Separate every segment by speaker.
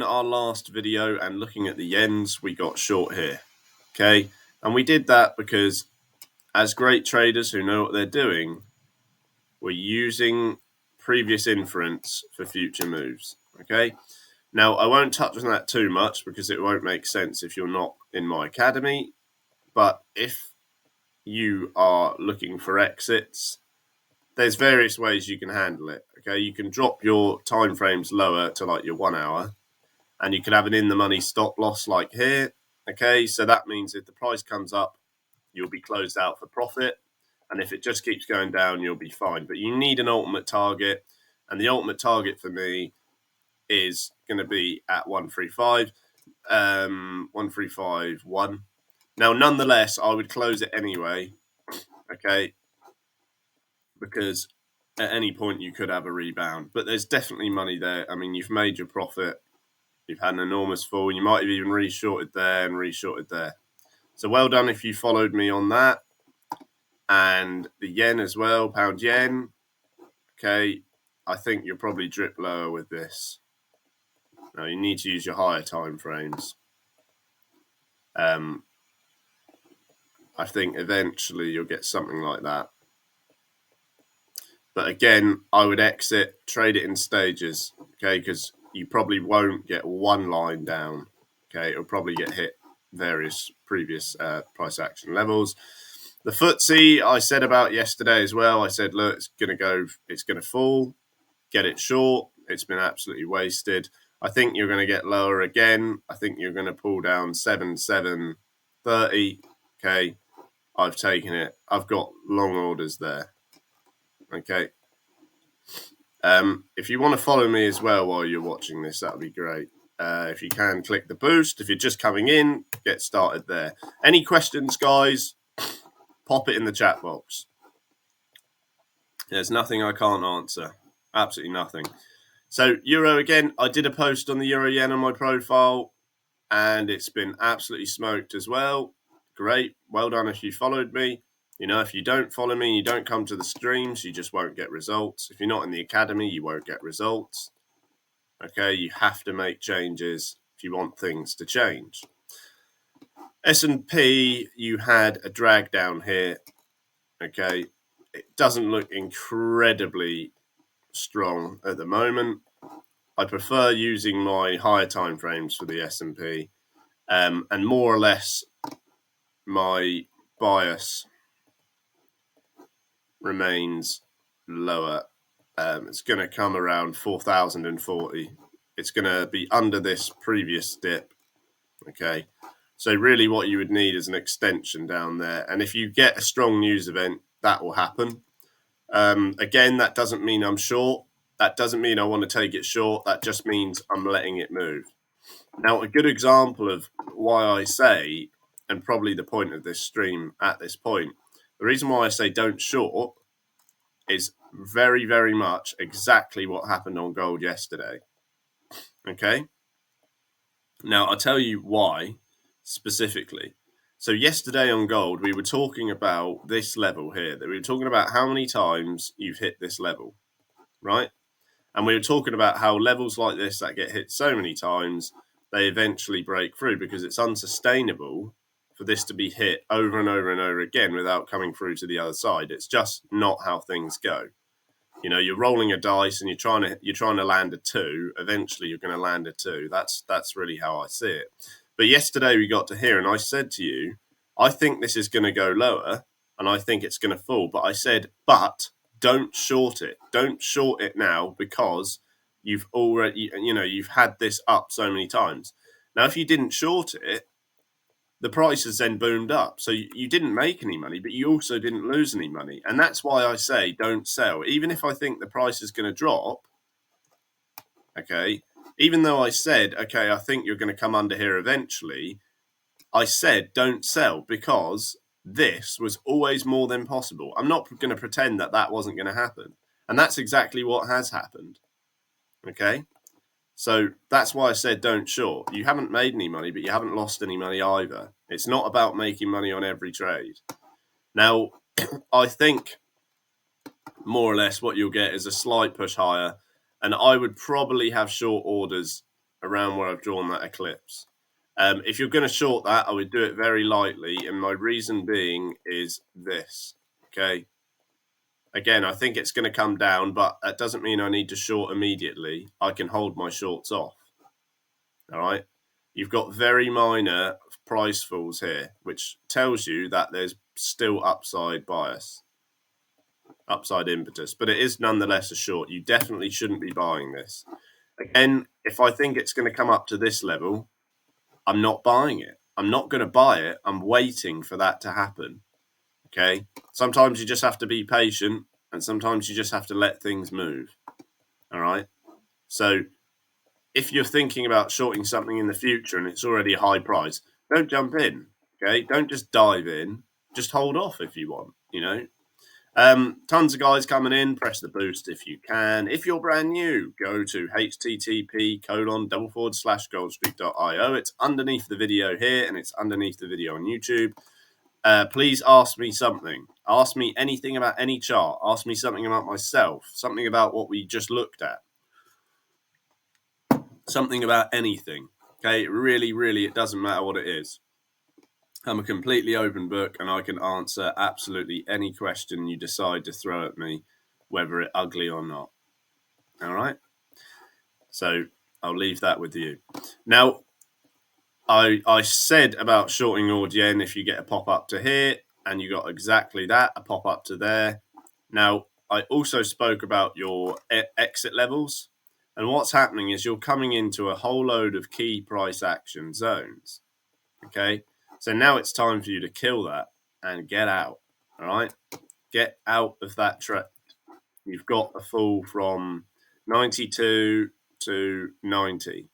Speaker 1: In our last video and looking at the yens, we got short here, okay? And we did that because as great traders who know what they're doing, we're using previous inference for future moves, okay? Now, I won't touch on that too much because it won't make sense if you're not in my academy, but if you are looking for exits, there's various ways you can handle it, okay? You can drop your time frames lower to like your 1 hour, and you could have an in-the-money stop loss like here, okay? So that means if the price comes up, you'll be closed out for profit. And if it just keeps going down, you'll be fine. But you need an ultimate target. And the ultimate target for me is going to be at 135, 1351. Now, nonetheless, I would close it anyway, okay? Because at any point you could have a rebound. But there's definitely money there. I mean, you've made your profit. You've had an enormous fall. You might have even reshorted there and reshorted there. So well done if you followed me on that. And the yen as well, pound yen. Okay, I think you'll probably drip lower with this. Now you need to use your higher time frames. I think eventually you'll get something like that. But again, I would exit, trade it in stages, okay, because you probably won't get one line down, okay? It'll probably get hit various previous price action levels. The FTSE, I said about yesterday as well. I said, look, it's going to fall, get it short. It's been absolutely wasted. I think you're going to get lower again. I think you're going to pull down 7,730, okay? I've taken it. I've got long orders there. Okay. If you want to follow me as well while you're watching this, that would be great. If you can, click the boost. If you're just coming in, get started there. Any questions, guys? Pop it in the chat box. There's nothing I can't answer. Absolutely nothing. So Euro again, I did a post on the Euro Yen on my profile, and it's been absolutely smoked as well. Great. Well done if you followed me. You know, if you don't follow me, you don't come to the streams, you just won't get results. If you're not in the academy, you won't get results. Okay, you have to make changes if you want things to change. S&P, you had a drag down here. Okay, it doesn't look incredibly strong at the moment. I prefer using my higher time frames for the S&P, and more or less my bias remains lower. It's going to come around 4,040. It's going to be under this previous dip. Okay, so really what you would need is an extension down there. And if you get a strong news event, that will happen. Again, that doesn't mean I'm short. That doesn't mean I want to take it short. That just means I'm letting it move. Now, a good example of why I say, and probably the point of this stream at this point, the reason why I say don't short is very, very much exactly what happened on gold yesterday. Okay? Now, I'll tell you why specifically. So yesterday on gold, we were talking about this level here. That we were talking about how many times you've hit this level, right? And we were talking about how levels like this that get hit so many times, they eventually break through because it's unsustainable for this to be hit over and over and over again without coming through to the other side. It's just not how things go. You know, you're rolling a dice and you're trying to land a 2. Eventually, you're going to land a 2. That's really how I see it. But yesterday we got to here, and I said to you, I think this is going to go lower, and I think it's going to fall. But I said, but don't short it. Don't short it now because you've already, you've had this up so many times. Now, if you didn't short it, the price has then boomed up. So you didn't make any money, but you also didn't lose any money. And that's why I say don't sell. Even if I think the price is going to drop, okay, even though I said, okay, I think you're going to come under here eventually, I said don't sell because this was always more than possible. I'm not going to pretend that that wasn't going to happen. And that's exactly what has happened, okay? So that's why I said don't short. You haven't made any money, but you haven't lost any money either. It's not about making money on every trade. Now, I think more or less what you'll get is a slight push higher, and I would probably have short orders around where I've drawn that eclipse. If you're going to short that, I would do it very lightly, and my reason being is this, okay? Again, I think it's going to come down, but that doesn't mean I need to short immediately. I can hold my shorts off, all right? You've got very minor price falls here, which tells you that there's still upside bias, upside impetus, but it is nonetheless a short. You definitely shouldn't be buying this. Again, if I think it's going to come up to this level, I'm not buying it. I'm not going to buy it. I'm waiting for that to happen. Okay. Sometimes you just have to be patient, and sometimes you just have to let things move. All right. So if you're thinking about shorting something in the future and it's already a high price, don't jump in. Okay. Don't just dive in. Just hold off if you want, you know. Tons of guys coming in. Press the boost if you can. If you're brand new, go to http://goldstreak.io. It's underneath the video here, and it's underneath the video on YouTube. Please ask me something. Ask me anything about any chart. Ask me something about myself. Something about what we just looked at. Something about anything. Okay, really, it doesn't matter what it is. I'm a completely open book, and I can answer absolutely any question you decide to throw at me, whether it's ugly or not. All right? So I'll leave that with you. Now, I said about shorting Ord Yen if you get a pop-up to here, and you got exactly that, a pop-up to there. Now, I also spoke about your exit levels, and what's happening is you're coming into a whole load of key price action zones, okay? So now it's time for you to kill that and get out, all right? Get out of that trade. You've got a fall from 92 to 90,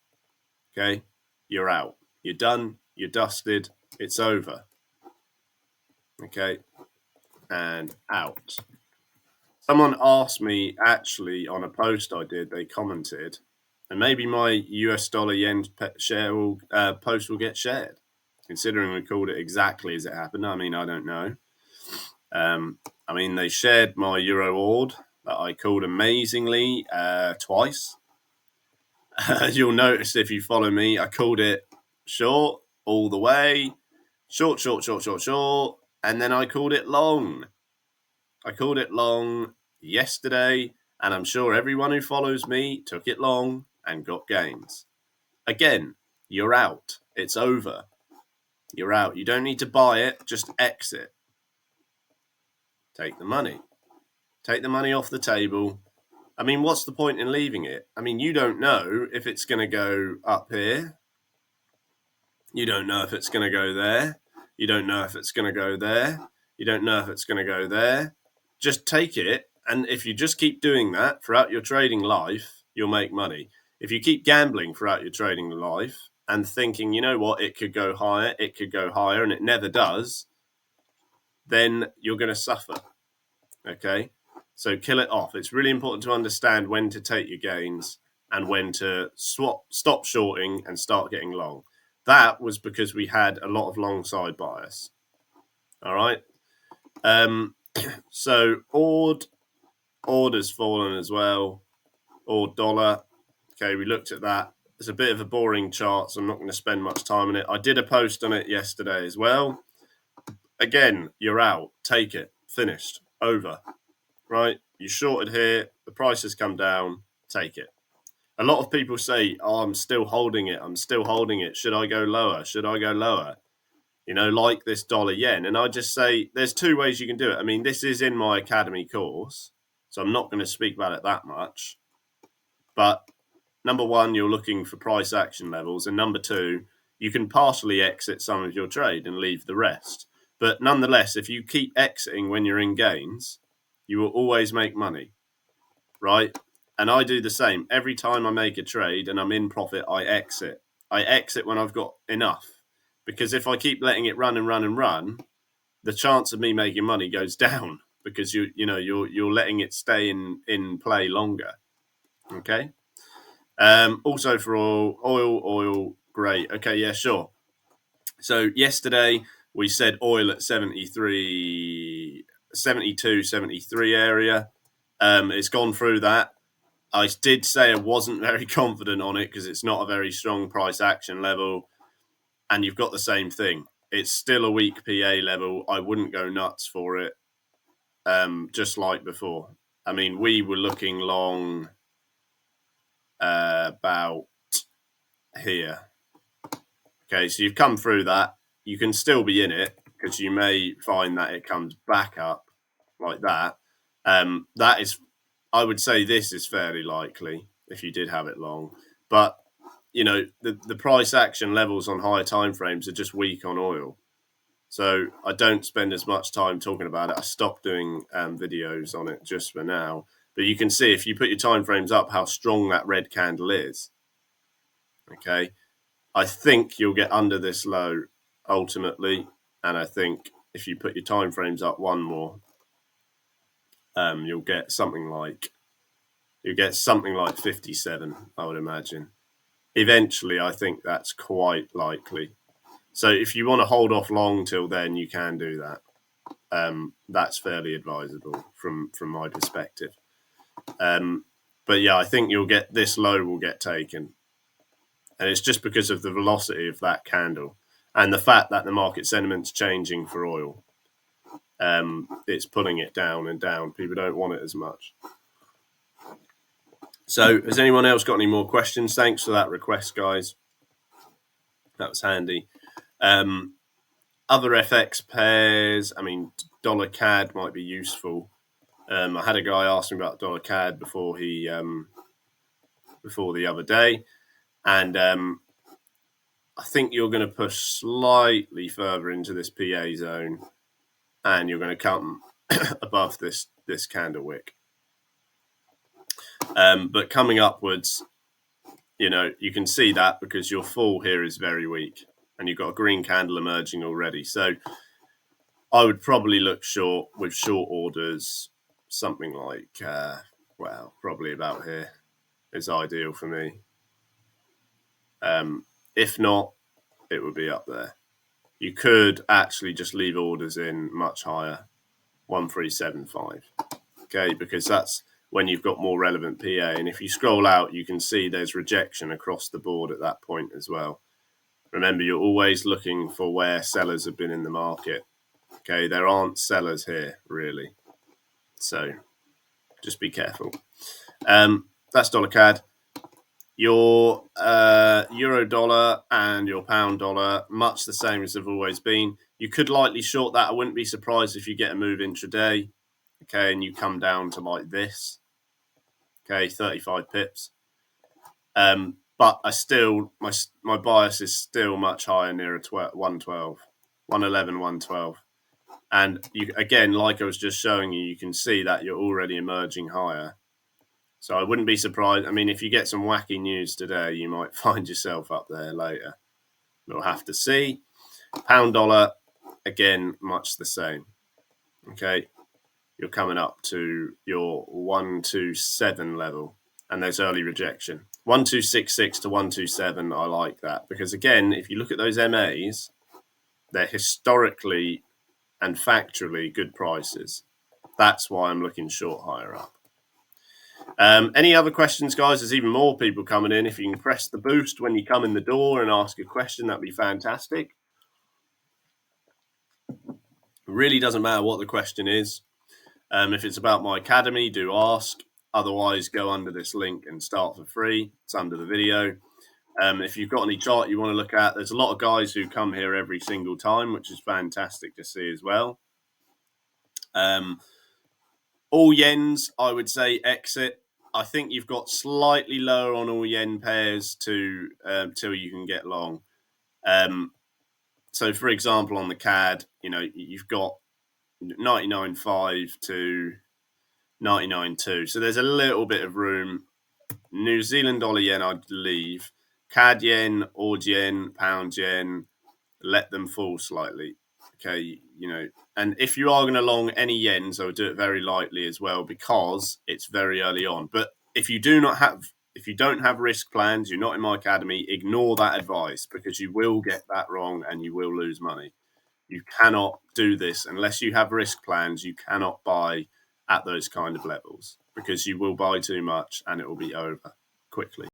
Speaker 1: okay? You're out. You're done. You're dusted. It's over, okay? And out. Someone asked me, actually, on a post I did, they commented, and maybe my US dollar yen share will, post will get shared, considering we called it exactly as it happened. I mean, I don't know. I mean, they shared my Euro Ord that I called amazingly twice. You'll notice if you follow me, I called it short all the way, short, and then I called it long. I called it long yesterday, and I'm sure everyone who follows me took it long and got gains. Again, you're out. It's over. You're out. You don't need to buy it. Just exit. Take the money. Take the money off the table. I mean, what's the point in leaving it? I mean, you don't know if it's going to go up here. You don't know if it's going to go there. You don't know if it's going to go there. You don't know if it's going to go there. Just take it. And if you just keep doing that throughout your trading life, you'll make money. If you keep gambling throughout your trading life and thinking, you know what, it could go higher, and it never does, then you're going to suffer. Okay? So kill it off. It's really important to understand when to take your gains and when to stop shorting and start getting long. That was because we had a lot of long side bias. All right. So Ord has fallen as well. Ord dollar. Okay, we looked at that. It's a bit of a boring chart, so I'm not going to spend much time on it. I did a post on it yesterday as well. Again, you're out. Take it. Finished. Over. Right? You shorted here. The price has come down. Take it. A lot of people say, oh, I'm still holding it. I'm still holding it. Should I go lower? Should I go lower? You know, like this dollar yen. And I just say there's two ways you can do it. I mean, this is in my academy course, so I'm not going to speak about it that much. But number one, you're looking for price action levels. And number two, you can partially exit some of your trade and leave the rest. But nonetheless, if you keep exiting when you're in gains, you will always make money, right? And I do the same. Every time I make a trade and I'm in profit, I exit. I exit when I've got enough. Because if I keep letting it run, the chance of me making money goes down because you're letting it stay in play longer. Okay. Also for oil, great. Okay, yeah, sure. So yesterday we said oil at 72, 73 area. It's gone through that. I did say I wasn't very confident on it because it's not a very strong price action level, and you've got the same thing. It's still a weak PA level. I wouldn't go nuts for it, just like before. I mean, we were looking long about here. Okay, so you've come through that. You can still be in it because you may find that it comes back up like that. That is, I would say this is fairly likely if you did have it long. But, you know, the price action levels on higher time frames are just weak on oil. So I don't spend as much time talking about it. I stopped doing videos on it just for now. But you can see if you put your time frames up how strong that red candle is. Okay. I think you'll get under this low ultimately. And I think if you put your time frames up one more, you'll get something like 57, I would imagine. Eventually, I think that's quite likely. So if you want to hold off long till then, you can do that. That's fairly advisable from my perspective. But yeah, I think you'll get this low will get taken. And it's just because of the velocity of that candle and the fact that the market sentiment's changing for oil. It's pulling it down and down. People don't want it as much. So has anyone else got any more questions? Thanks for that request, guys. That was handy. Other FX pairs, I mean, dollar CAD might be useful. I had a guy ask me about dollar CAD before the other day, and I think you're going to push slightly further into this PA zone, and you're going to come above this candle wick. But coming upwards, you know, you can see that because your fall here is very weak, and you've got a green candle emerging already. So I would probably look short with short orders, something like, well, probably about here is ideal for me. If not, it would be up there. You could actually just leave orders in much higher, 1375. Okay, because that's when you've got more relevant PA. And if you scroll out, you can see there's rejection across the board at that point as well. Remember, you're always looking for where sellers have been in the market. Okay, there aren't sellers here, really. So just be careful. That's dollar CAD. Your euro dollar and your pound dollar, much the same as they've always been. You could lightly short that. I wouldn't be surprised if you get a move intraday, okay, and you come down to like this, okay, 35 pips. But I still, my bias is still much higher, nearer 112, 111, 112. And you, again, like I was just showing you, you can see that you're already emerging higher. So I wouldn't be surprised. I mean, if you get some wacky news today, you might find yourself up there later. We'll have to see. Pound dollar, again, much the same. Okay, you're coming up to your 127 level, and there's early rejection. 1266 to 127, I like that. Because again, if you look at those MAs, they're historically and factually good prices. That's why I'm looking short higher up. Any other questions, guys? There's even more people coming in. If you can press the boost when you come in the door and ask a question, that'd be fantastic. It really doesn't matter what the question is. If it's about my academy, do ask. Otherwise, go under this link and start for free. It's under the video. If you've got any chart you want to look at, there's a lot of guys who come here every single time, which is fantastic to see as well. All yens, I would say exit. I think you've got slightly lower on all yen pairs to till you can get long. So, for example, on the CAD, you know, you've got 99.5 to 99.2. So there's a little bit of room. New Zealand dollar yen, I'd leave. CAD yen, AUD yen, pound yen, let them fall slightly. Okay, you know, and if you are going to long any yens, I would do it very lightly as well because it's very early on. But if you don't have risk plans, you're not in my academy, ignore that advice because you will get that wrong and you will lose money. You cannot do this unless you have risk plans. You cannot buy at those kind of levels. because you will buy too much and it will be over quickly.